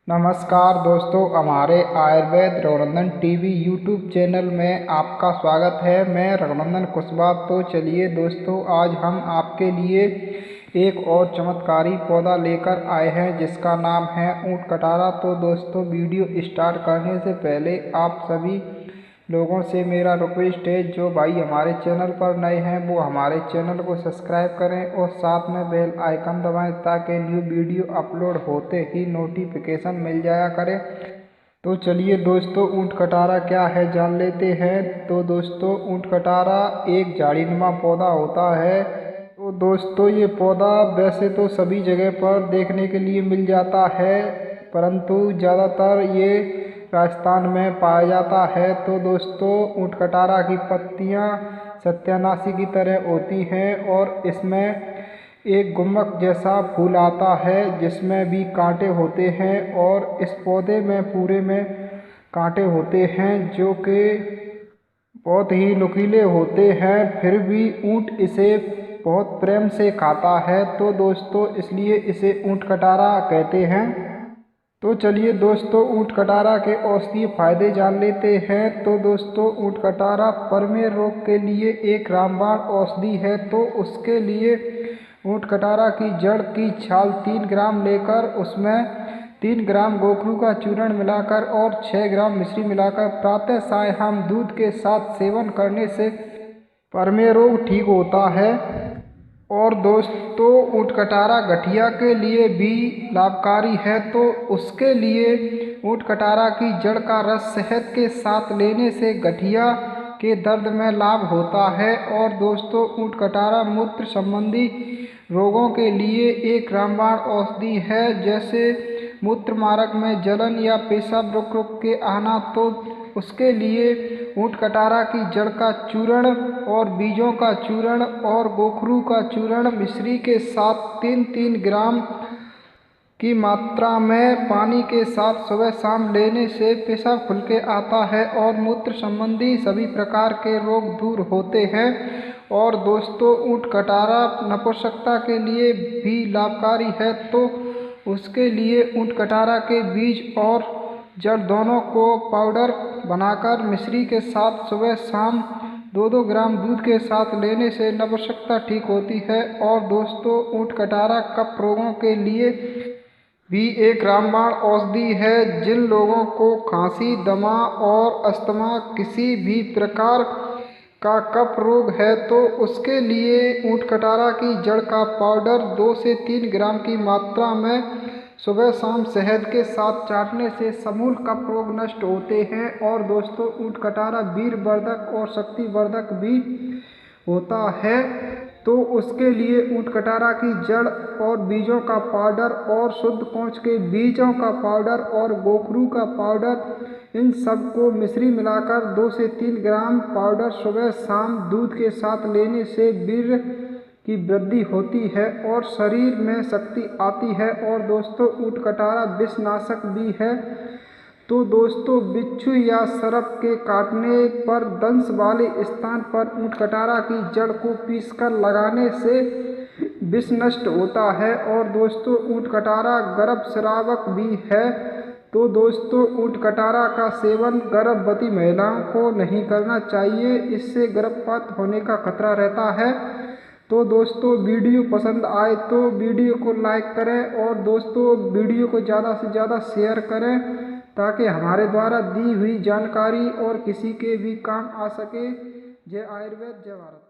नमस्कार दोस्तों, हमारे Ayurveda Raghunandan TV YouTube channel में आपका स्वागत है। मैं रघुनंदन कुशवाहा। तो चलिए दोस्तों, आज हम आपके लिए एक और चमत्कारी पौधा लेकर आए हैं जिसका नाम है ऊंट कटारा। तो दोस्तों, वीडियो स्टार्ट करने से पहले आप सभी लोगों से मेरा रिक्वेस्ट है, जो भाई हमारे चैनल पर नए हैं वो हमारे चैनल को सब्सक्राइब करें और साथ में बेल आइकन दबाएं ताकि न्यू वीडियो अपलोड होते ही नोटिफिकेशन मिल जाया करे। तो चलिए दोस्तों, ऊंट कटारा क्या है जान लेते हैं। तो दोस्तों, ऊंट कटारा एक झाड़ीनुमा पौधा होता है। तो दोस्तों, ये पौधा वैसे तो सभी जगह पर देखने के लिए मिल जाता है, परंतु ज़्यादातर ये राजस्थान में पाया जाता है। तो दोस्तों, ऊंट कटारा की पत्तियां सत्यानाशी की तरह होती हैं और इसमें एक गुम्मक जैसा फूल आता है जिसमें भी कांटे होते हैं, और इस पौधे में पूरे में कांटे होते हैं जो कि बहुत ही नुकीले होते हैं। फिर भी ऊंट इसे बहुत प्रेम से खाता है। तो दोस्तों, इसलिए इसे ऊंट कटारा कहते हैं। तो चलिए दोस्तों, ऊंट कटारा के औषधीय फायदे जान लेते हैं। तो दोस्तों, ऊंट कटारा परमेय रोग के लिए एक रामबाण औषधि है। तो उसके लिए ऊंट कटारा की जड़ की छाल 3 ग्राम लेकर उसमें 3 ग्राम गोखरू का चूर्ण मिलाकर और 6 ग्राम मिश्री मिलाकर प्रातः सायं दूध के साथ सेवन करने से परमेय रोग ठीक होता है। और दोस्तों, ऊंट कटारा गठिया के लिए भी लाभकारी है। तो उसके लिए ऊंट कटारा की जड़ का रस शहद के साथ लेने से गठिया के दर्द में लाभ होता है। और दोस्तों, ऊंट कटारा मूत्र संबंधी रोगों के लिए एक रामबाण औषधि है, जैसे मूत्र मार्ग में जलन या पेशाब रुक रुक के आना। तो उसके लिए ऊंट कटारा की जड़ का चूर्ण और बीजों का चूर्ण और गोखरू का चूर्ण मिश्री के साथ 3-3 ग्राम की मात्रा में पानी के साथ सुबह शाम लेने से पेशाब खुल के आता है और मूत्र संबंधी सभी प्रकार के रोग दूर होते हैं। और दोस्तों, ऊंट कटारा नपुंसकता के लिए भी लाभकारी है। तो उसके लिए ऊंट कटारा के बीज और जड़ दोनों को पाउडर बनाकर मिश्री के साथ सुबह शाम 2-2 ग्राम दूध के साथ लेने से नपुंसकता ठीक होती है। और दोस्तों, ऊंट कटारा कफ रोगों के लिए भी एक रामबाण औषधि है। जिन लोगों को खांसी, दमा और अस्थमा किसी भी प्रकार का कफ रोग है, तो उसके लिए ऊंट कटारा की जड़ का पाउडर 2 से 3 ग्राम की मात्रा में सुबह शाम शहद के साथ चाटने से समूल कफ रोग नष्ट होते हैं। और दोस्तों, ऊंट कटारा वीरवर्धक और शक्तिवर्धक भी होता है। तो उसके लिए ऊंट कटारा की जड़ और बीजों का पाउडर और शुद्ध कोंच के बीजों का पाउडर और गोखरू का पाउडर, इन सब को मिश्री मिलाकर 2 से 3 ग्राम पाउडर सुबह शाम दूध के साथ लेने से वीर्य की वृद्धि होती है और शरीर में शक्ति आती है। और दोस्तों, ऊंट कटारा विषनाशक भी है। तो दोस्तों, बिच्छू या सर्प के काटने पर दंश वाले स्थान पर ऊंट कटारा की जड़ को पीसकर लगाने से विष नष्ट होता है। और दोस्तों, ऊंट कटारा गर्भस्रावक भी है। तो दोस्तों, ऊंट कटारा का सेवन गर्भवती महिलाओं को नहीं करना चाहिए, इससे गर्भपात होने का खतरा रहता है। तो दोस्तों, वीडियो पसंद आए तो वीडियो को लाइक करें और दोस्तों, वीडियो को ज़्यादा से ज़्यादा शेयर करें ताकि हमारे द्वारा दी हुई जानकारी और किसी के भी काम आ सके। जय आयुर्वेद, जय भारत।